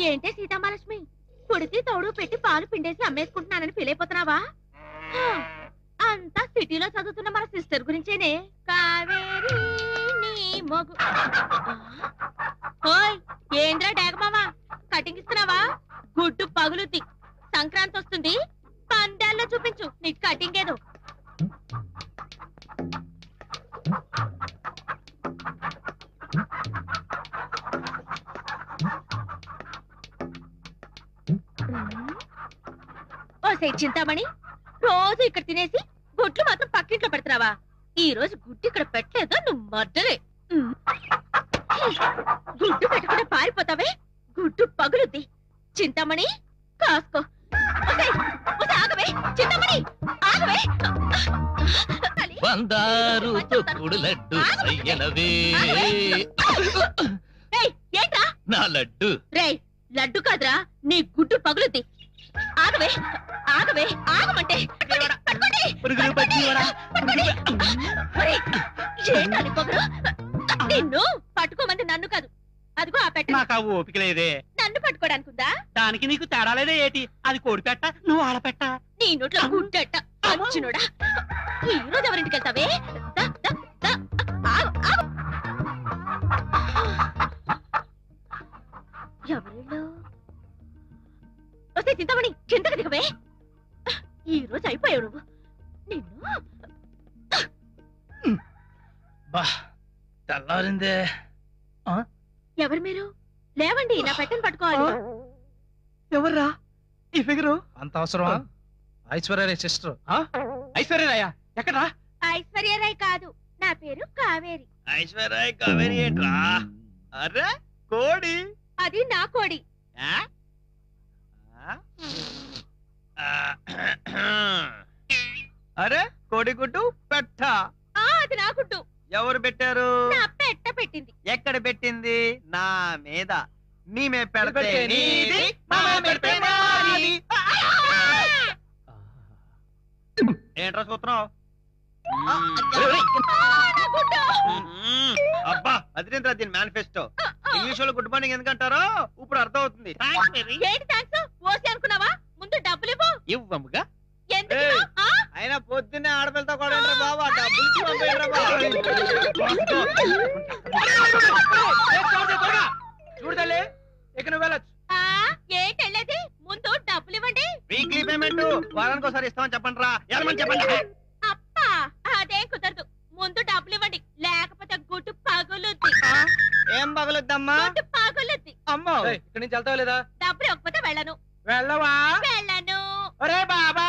ఏంటే సీతామహాలక్ష్మి, పుడితి తోడు పెట్టి పాలు పిండేసి అమ్మేసుకుంటున్నానని ఫీల్ అయిపోతున్నావా? అంతా సిటీలో చదువుతున్న మన సిస్టర్ గురించేనే. కావేరి నీ మొగు. ఓయ్ ఏంద్రా డేగమావా, కటింగ్ ఇస్తున్నావా? గుడ్డు పగులుద్ది. సంక్రాంతి వస్తుంది, పందాల్లో చూపించు నీ కటింగ్ ఏదో. ఓసే చింతామణి, రోజు ఇక్కడ తినేసి గుడ్లు మాత్రం పక్కింట్లో పెడుతున్నావా? ఈ రోజు గుడ్డు ఇక్కడ పెట్టలేదో నువ్వు మర్డరే. గుడ్డు పెట్టకుండా పారిపోతావే, గుడ్డు పగులుద్ది. చింతామణి కాసుకో. ఆగవే చింతామణి, ఆగవే. బందారు తొక్కుడు లడ్డు సయ్యనవే. ఏంట్రా నా లడ్డు? రే లడ్డు కాదురా, నీ గుడ్డు పగులుద్ది. ఆగవే ఆగవే, ఆగమంటే. ఏంటని పొగరు? నిన్ను పట్టుకోమంది నన్ను కాదు, అదిగో ఆ పెట్ట. నాకు ఆ ఓపిక లేదే. నన్ను పట్టుకోడానికి ఉందా? దానికి నీకు తేడా లేదే ఏటి? అది కోడి పెట్ట, నువ్వు ఆడపెట్ట. నీ నోట్లో గుడ్డట అచ్చునుడా. ఈ రోజు ఎవరింటికి వెళ్తావే? ఎవరిలో వస్తే చింతమణి కిందకి దిగవే. ఈ రోజు అయిపోయావు నువ్వు. నిన్ను తెల్లారిందే. ఎవరు మీరు? లేవండి, నా పెట్టని పట్టుకోవాలి. ఎవర్రా ఈ ఫిగరు? అంత అవసరమా? ఐశ్వర్యరాయ్ సిస్టర్. ఐశ్వర్యరాయ ఎక్కడ్రా? ఐశ్వర్యరాయ్ కాదు, నా పేరు కావేరి. ఐశ్వర్యరాయ్ కావేరి ఏంట్రా? అరే కోడి. అది నా కోడి. అరే కోడి గుడ్డు పెట్ట. అది నా గుడ్డు. ఎవరు పెట్టారు? నా పెట్ట పెట్టింది. ఎక్కడ పెట్టింది? నా మీద. నీమే పెడితే పెడితే నీది, నీది, మా మా పెడితే పెడితే నాది. నాది. ఏంట్రా సూత్రం? అబ్బా అదేంద్రా దీని మేనిఫెస్టో. ఇంగ్లీష్ వాళ్ళు గుడ్ మార్నింగ్ ఎందుకంటారో ఇప్పుడు అర్థం అవుతుంది. ఏంటి థాంక్స్? ఓసి అనుకున్నావా? ముందు డబ్బులు ఇవ్వు. ఇవ్వముగా. ఎందుకు? అయినా పొద్దున్నే ఆడపిల్లతో కూడా బాబా డబ్బులు చూడలే ఇక నువ్వు వెళ్ళొచ్చు. ఏంటి వెళ్ళేది? ముందు డబ్బులు ఇవ్వండి. వీక్లీ పేమెంట్ వారానికి ఒకసారి ఇస్తామని చెప్పండి రా. ఎలామని చెప్పండి. అప్పా అదేం కుదరదు. ముందు డబ్బులు ఇవ్వండి, లేకపోతే గుడ్డు పగులుద్ది. ఏం పగులుద్దమ్మా? గుడ్డు పగులుద్ది. అమ్మో ఇక్కడి నుంచి వెళ్తావు లేదా? డబ్బులు ఇవ్వకపోతే వెళ్ళను. వెళ్ళవా? వెళ్ళను. ఒరే బాబా,